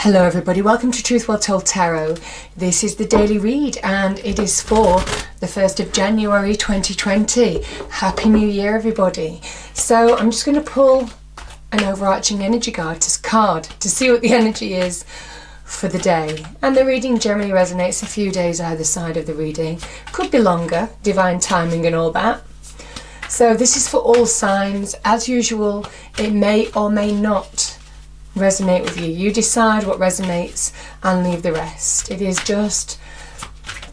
Hello everybody, welcome to Truth Well Told Tarot. This is the daily read and it is for the 1st of January 2020. Happy New Year everybody. So I'm just going to pull an overarching energy card to see what the energy is for the day. And the reading generally resonates a few days either side of the reading. Could be longer, divine timing and all that. So this is for all signs. As usual, it may or may not resonate with you. You decide what resonates and leave the rest. It is just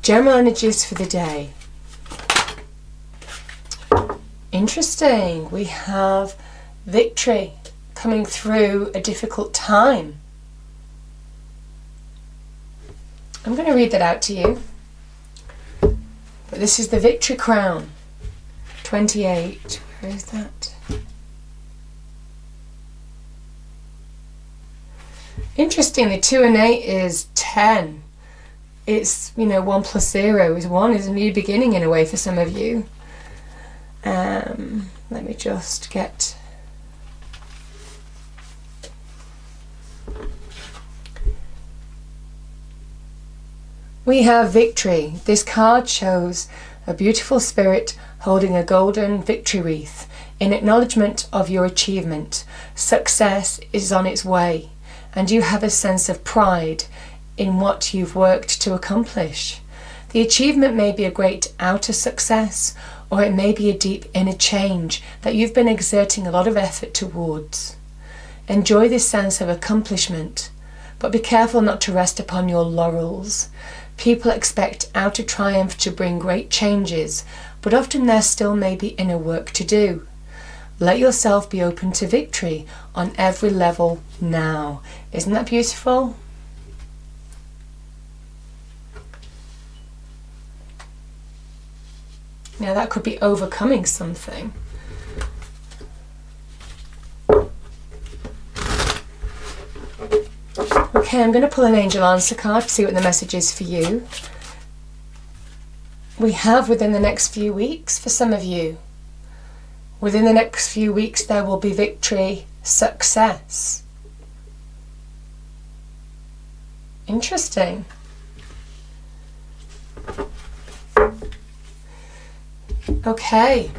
general energies for the day. Interesting. We have victory coming through a difficult time. I'm going to read that out to you. But this is the victory crown. 28. Where is that? Interestingly, 2 and 8 is 10. It's, 1 plus 0 is 1. It's a new beginning in a way for some of you. Let me just get... We have victory. This card shows a beautiful spirit holding a golden victory wreath in acknowledgement of your achievement. Success is on its way, and you have a sense of pride in what you've worked to accomplish. The achievement may be a great outer success, or it may be a deep inner change that you've been exerting a lot of effort towards. Enjoy this sense of accomplishment, but be careful not to rest upon your laurels. People expect outer triumph to bring great changes, but often there still may be inner work to do. Let yourself be open to victory on every level now. Isn't that beautiful? Now that could be overcoming something. Okay, I'm going to pull an angel answer card to see what the message is for you. We have within the next few weeks for some of you. Within the next few weeks there will be victory, success. Interesting. Okay.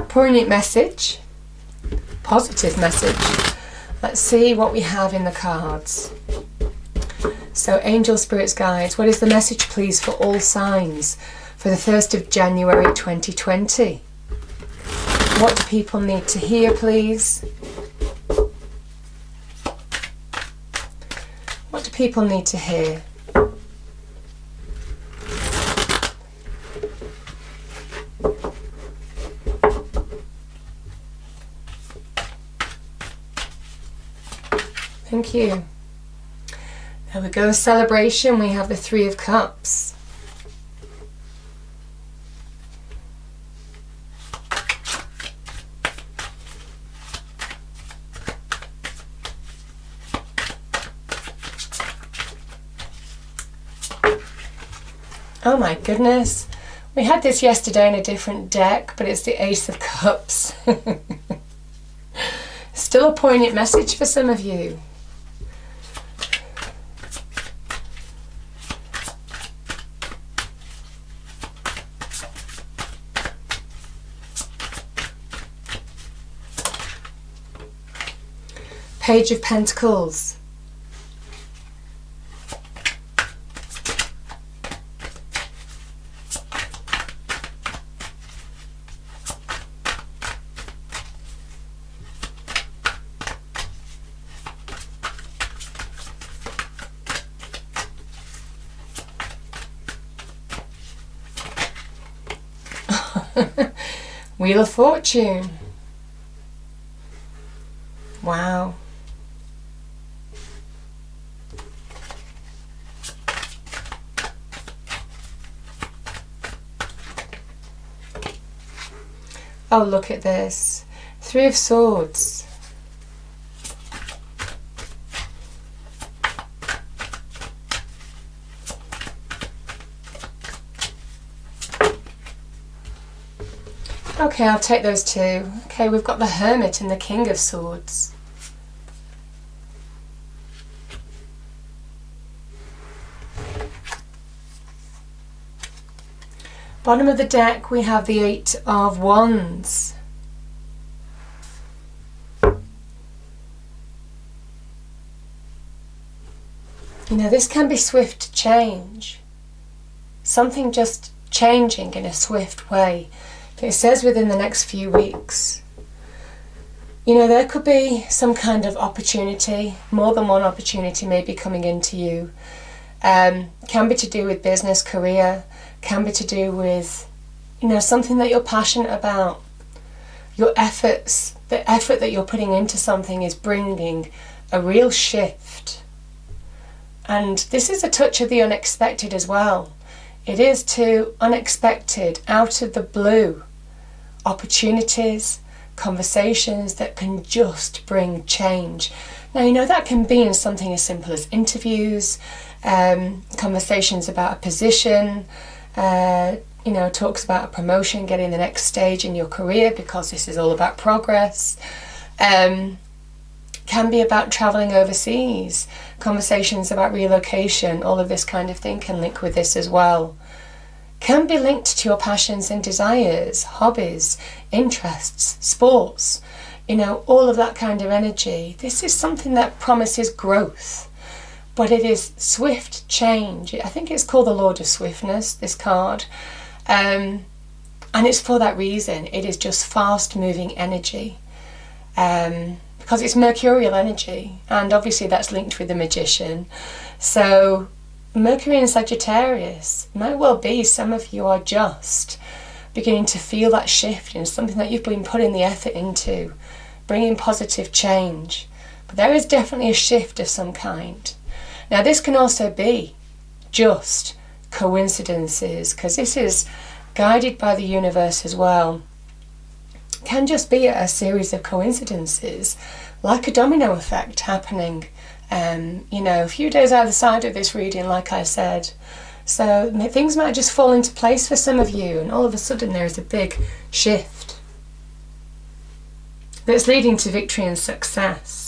Poignant message. Positive message. Let's see what we have in the cards. So, angel, spirits, guides, what is the message please for all signs for the 1st of January 2020? What do people need to hear, please? What do people need to hear? Thank you. There we go, celebration. We have the 3 of Cups. Oh my goodness. We had this yesterday in a different deck, but it's the Ace of Cups. Still a poignant message for some of you. Page of Pentacles. Wheel of Fortune. Wow. Oh, look at this. 3 of Swords. Okay, I'll take those two. Okay, we've got the Hermit and the King of Swords. Bottom of the deck we have the Eight of Wands. You know, this can be swift change. Something just changing in a swift way. It says within the next few weeks. You know, there could be some kind of opportunity, more than one opportunity may be coming into you. Can be to do with business, career, can be to do with, you know, something that you're passionate about. Your efforts, the effort that you're putting into something is bringing a real shift. And this is a touch of the unexpected as well. It is to unexpected, out of the blue, opportunities, conversations that can just bring change. Now, you know, that can be in something as simple as interviews, conversations about a position, you know, talks about a promotion, getting the next stage in your career, because this is all about progress. Can be about traveling overseas, conversations about relocation, all of this kind of thing can link with this as well. Can be linked to your passions and desires, hobbies, interests, sports, you know, all of that kind of energy. This is something that promises growth, but it is swift change. I think it's called the Lord of Swiftness, this card. And it's for that reason. It is just fast moving energy. Because it's mercurial energy, and obviously that's linked with the Magician. So Mercury in Sagittarius, might well be some of you are just beginning to feel that shift in something that you've been putting the effort into, bringing positive change. But there is definitely a shift of some kind. Now this can also be just coincidences, because this is guided by the universe as well. Can just be a series of coincidences, like a domino effect happening, you know, a few days either side of this reading, like I said. So things might just fall into place for some of you, and all of a sudden there is a big shift that's leading to victory and success.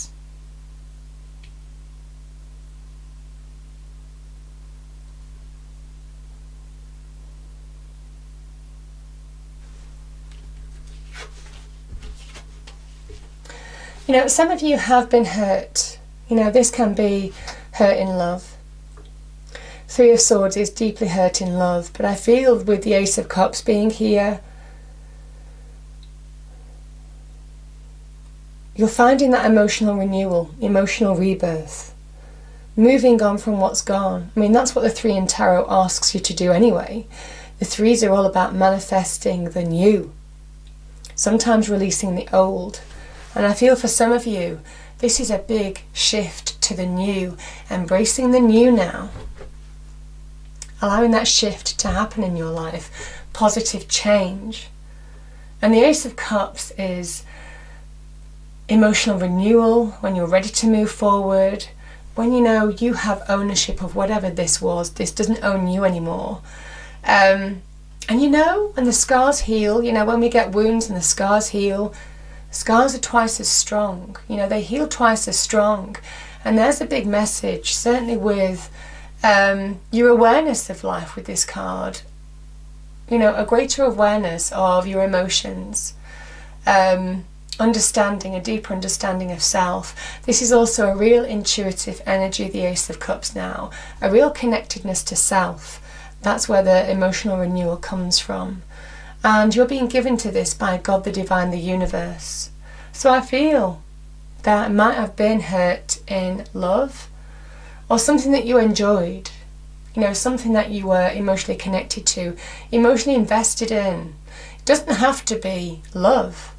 You know, some of you have been hurt. You know, this can be hurt in love. Three of Swords is deeply hurt in love, but I feel with the Ace of Cups being here, you're finding that emotional renewal, emotional rebirth, moving on from what's gone. I mean, that's what the Three in Tarot asks you to do anyway. The threes are all about manifesting the new, sometimes releasing the old. And I feel for some of you, this is a big shift to the new, embracing the new now, allowing that shift to happen in your life, positive change. And the Ace of Cups is emotional renewal, when you're ready to move forward, when you know you have ownership of whatever this was, this doesn't own you anymore. And you know, when the scars heal, you know, when we get wounds and the scars heal, scars are twice as strong, you know, they heal twice as strong. And there's a big message, certainly with your awareness of life with this card. You know, a greater awareness of your emotions, understanding, a deeper understanding of self. This is also a real intuitive energy, the Ace of Cups now, a real connectedness to self. That's where the emotional renewal comes from. And you're being given to this by God, the divine, the universe. So I feel that it might have been hurt in love, or something that you enjoyed, you know, something that you were emotionally connected to, emotionally invested in. It doesn't have to be love.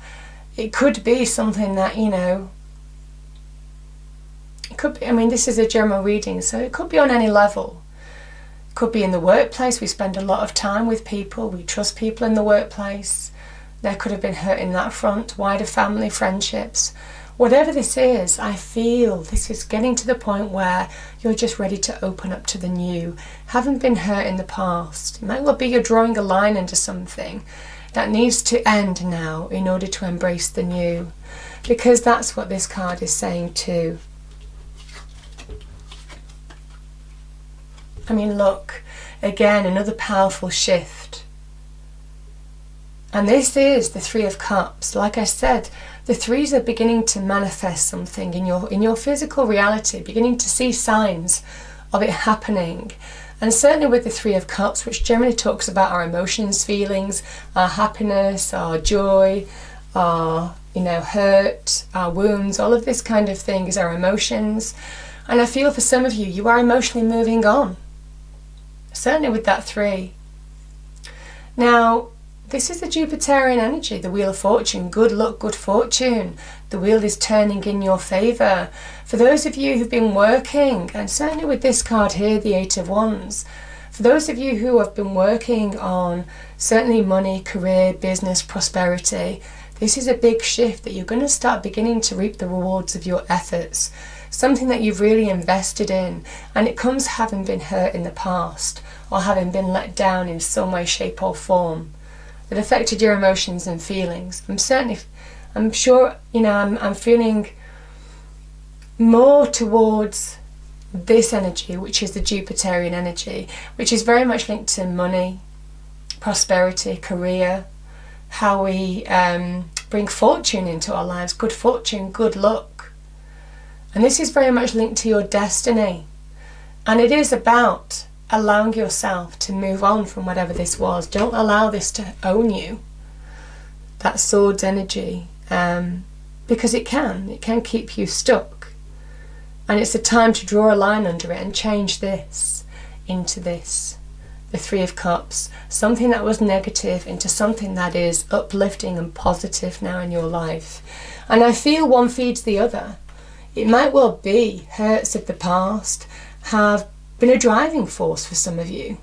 It could be something that, you know, it could be, I mean, this is a general reading, so it could be on any level. Could be in the workplace. We spend a lot of time with people, we trust people in the workplace. There could have been hurt in that front, wider family, friendships. Whatever this is, I feel this is getting to the point where you're just ready to open up to the new. Haven't been hurt in the past. It might well be you're drawing a line into something that needs to end now in order to embrace the new. Because that's what this card is saying too. I mean, look, again, another powerful shift. And this is the Three of Cups. Like I said, the threes are beginning to manifest something in your physical reality, beginning to see signs of it happening. And certainly with the Three of Cups, which generally talks about our emotions, feelings, our happiness, our joy, our hurt, our wounds, all of this kind of thing is our emotions. And I feel for some of you, you are emotionally moving on. Certainly with that three. Now, this is the Jupiterian energy, the Wheel of Fortune. Good luck, good fortune. The wheel is turning in your favour. For those of you who've been working, and certainly with this card here, the Eight of Wands, for those of you who have been working on certainly money, career, business, prosperity, this is a big shift that you're going to start beginning to reap the rewards of your efforts. Something that you've really invested in, and it comes having been hurt in the past, or having been let down in some way, shape or form that affected your emotions and feelings. I'm sure, I'm feeling more towards this energy, which is the Jupiterian energy, which is very much linked to money, prosperity, career, how we bring fortune into our lives, good fortune, good luck. And this is very much linked to your destiny. And it is about allowing yourself to move on from whatever this was. Don't allow this to own you. That Swords energy. Because it can keep you stuck. And it's a time to draw a line under it and change this into this. The Three of Cups. Something that was negative into something that is uplifting and positive now in your life. And I feel one feeds the other. It might well be hurts of the past have been a driving force for some of you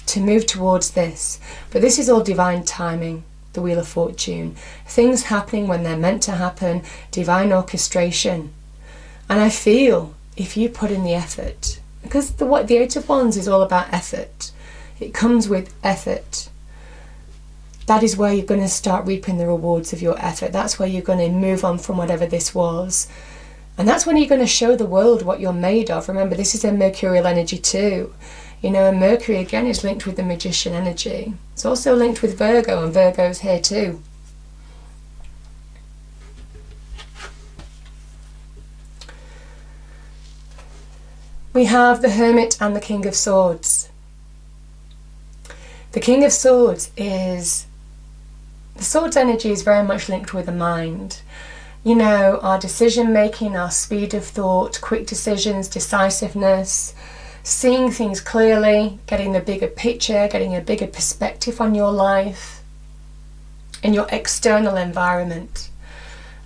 to move towards this. But this is all divine timing, the Wheel of Fortune. Things happening when they're meant to happen, divine orchestration. And I feel if you put in the effort, because the Eight of Wands is all about effort. It comes with effort. That is where you're going to start reaping the rewards of your effort. That's where you're going to move on from whatever this was. And that's when you're going to show the world what you're made of. Remember, this is a mercurial energy too. And Mercury again is linked with the Magician energy. It's also linked with Virgo, and Virgo's here too. We have the Hermit and the King of Swords. The King of Swords is... The Swords energy is very much linked with the mind. Our decision making, our speed of thought, quick decisions, decisiveness, seeing things clearly, getting the bigger picture, getting a bigger perspective on your life and your external environment.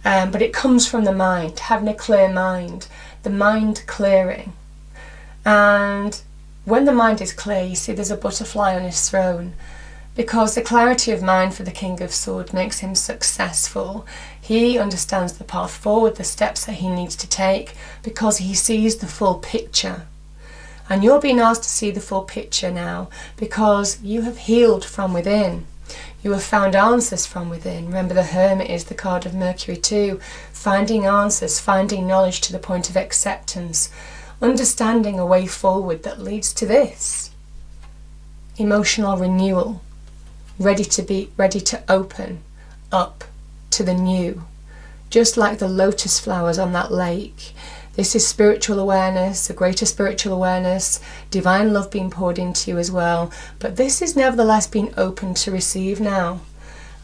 But it comes from the mind, having a clear mind, the mind clearing. And when the mind is clear, you see there's a butterfly on his throne. Because the clarity of mind for the King of Swords makes him successful. He understands the path forward, the steps that he needs to take, because he sees the full picture. And you're being asked to see the full picture now, because you have healed from within. You have found answers from within. Remember, the Hermit is the card of Mercury too. Finding answers, finding knowledge to the point of acceptance. Understanding a way forward that leads to this. Emotional renewal. Ready to open up to the new. Just like the lotus flowers on that lake. This is spiritual awareness, a greater spiritual awareness, divine love being poured into you as well. But this is nevertheless being open to receive now.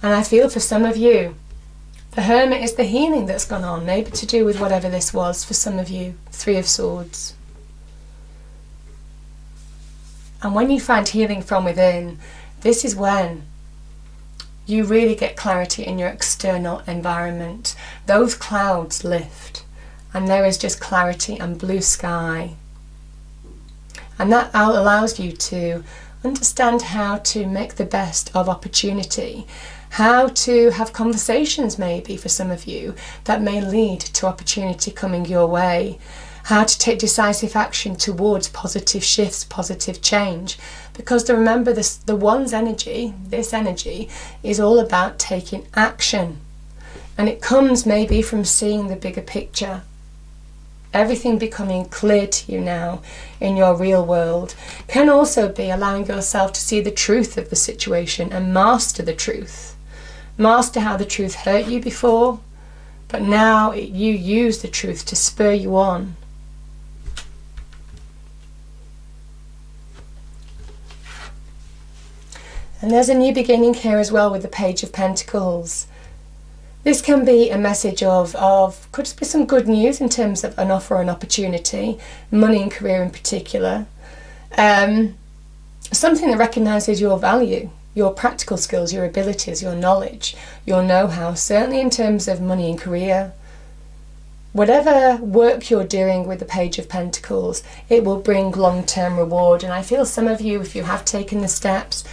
And I feel for some of you, the Hermit is the healing that's gone on, maybe to do with whatever this was for some of you. Three of Swords. And when you find healing from within, this is when you really get clarity in your external environment. Those clouds lift and there is just clarity and blue sky. And that allows you to understand how to make the best of opportunity. How to have conversations maybe for some of you that may lead to opportunity coming your way. How to take decisive action towards positive shifts, positive change. Because remember, the Wands energy, this energy, is all about taking action. And it comes maybe from seeing the bigger picture. everything becoming clear to you now in your real world. Can also be allowing yourself to see the truth of the situation and master the truth. Master how the truth hurt you before, but now you use the truth to spur you on. And there's a new beginning here as well with the Page of Pentacles. This can be a message of could be some good news in terms of an offer, an opportunity, money and career in particular. Something that recognises your value, your practical skills, your abilities, your knowledge, your know-how, certainly in terms of money and career. Whatever work you're doing with the Page of Pentacles, it will bring long-term reward. And I feel some of you, if you have taken the steps,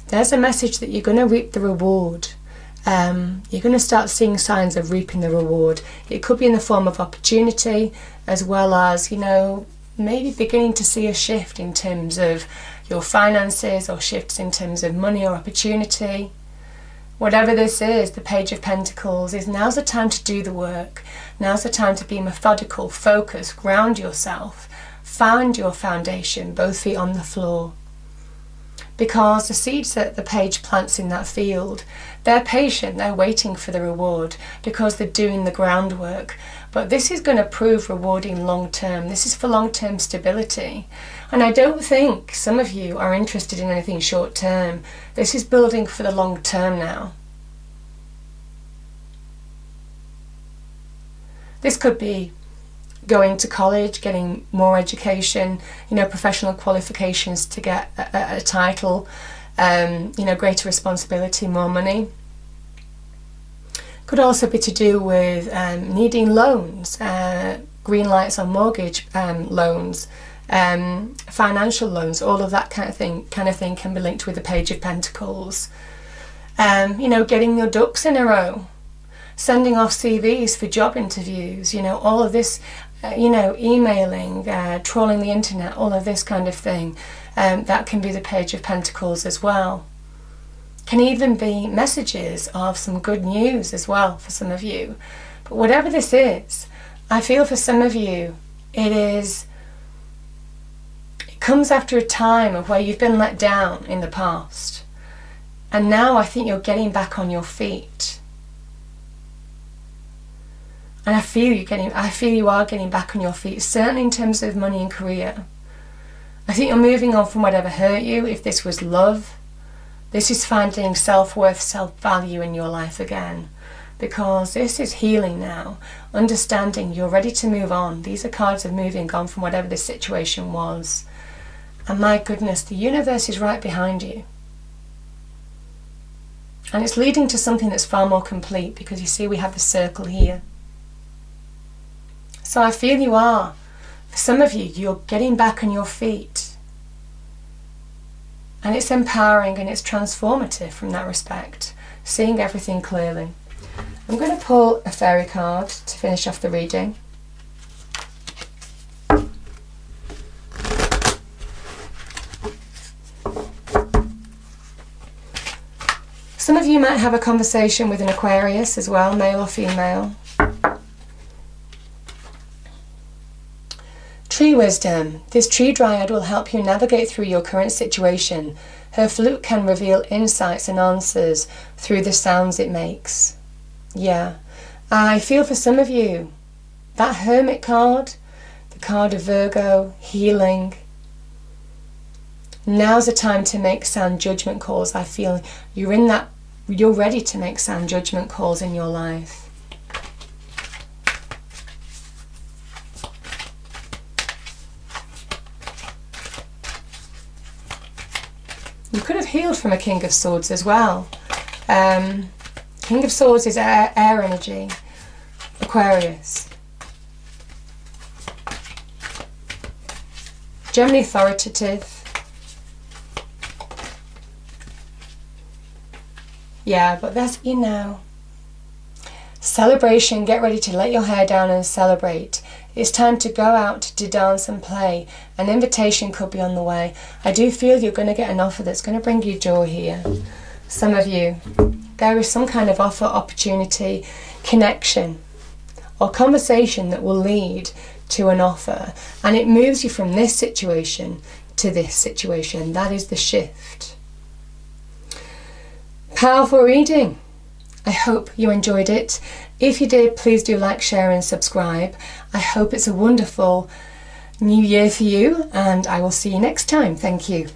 there's a message that you're going to reap the reward. You're going to start seeing signs of reaping the reward. It could be in the form of opportunity, as well as, you know, maybe beginning to see a shift in terms of your finances, or shifts in terms of money or opportunity. Whatever this is, the Page of Pentacles is now's the time to do the work. Now's the time to be methodical, focus, ground yourself, find your foundation, both feet on the floor. Because the seeds that the page plants in that field, they're patient, they're waiting for the reward because they're doing the groundwork. But this is going to prove rewarding long term. This is for long term stability. And I don't think some of you are interested in anything short term. This is building for the long term now. This could be going to college, getting more education, you know, professional qualifications to get a title, you know, greater responsibility, more money. Could also be to do with needing loans, green lights on mortgage loans, financial loans, all of that kind of thing can be linked with the Page of Pentacles. You know, getting your ducks in a row, sending off CVs for job interviews, you know, all of this, you know, emailing, trawling the internet, all of this kind of thing. That can be the Page of Pentacles as well. Can even be messages of some good news as well for some of you. But whatever this is, I feel for some of you, it comes after a time of where you've been let down in the past. And now I think you're getting back on your feet. And I feel you are getting back on your feet, certainly in terms of money and career. I think you're moving on from whatever hurt you. If this was love, this is finding self-worth, self-value in your life again. Because this is healing now, understanding you're ready to move on. These are cards of moving on from whatever this situation was. And my goodness, the universe is right behind you. And it's leading to something that's far more complete, because you see we have the circle here. So I feel you are. For some of you, you're getting back on your feet. And it's empowering and it's transformative from that respect. Seeing everything clearly. I'm going to pull a fairy card to finish off the reading. Some of you might have a conversation with an Aquarius as well, male or female. Tree wisdom. This tree dryad will help you navigate through your current situation. Her flute can reveal insights and answers through the sounds it makes. Yeah, I feel for some of you, that Hermit card, the card of Virgo, healing. Now's the time to make sound judgment calls. I feel you're ready to make sound judgment calls in your life. You could have healed from a King of Swords as well. King of Swords is air energy. Aquarius. Generally authoritative. Yeah, but that's, you know. Celebration. Get ready to let your hair down and celebrate. It's time to go out to dance and play. An invitation could be on the way. I do feel you're going to get an offer that's going to bring you joy here. Some of you, there is some kind of offer, opportunity, connection, or conversation that will lead to an offer, and it moves you from this situation to this situation. That is the shift. Powerful reading. I hope you enjoyed it. If you did, please do like, share and subscribe. I hope it's a wonderful new year for you, and I will see you next time. Thank you.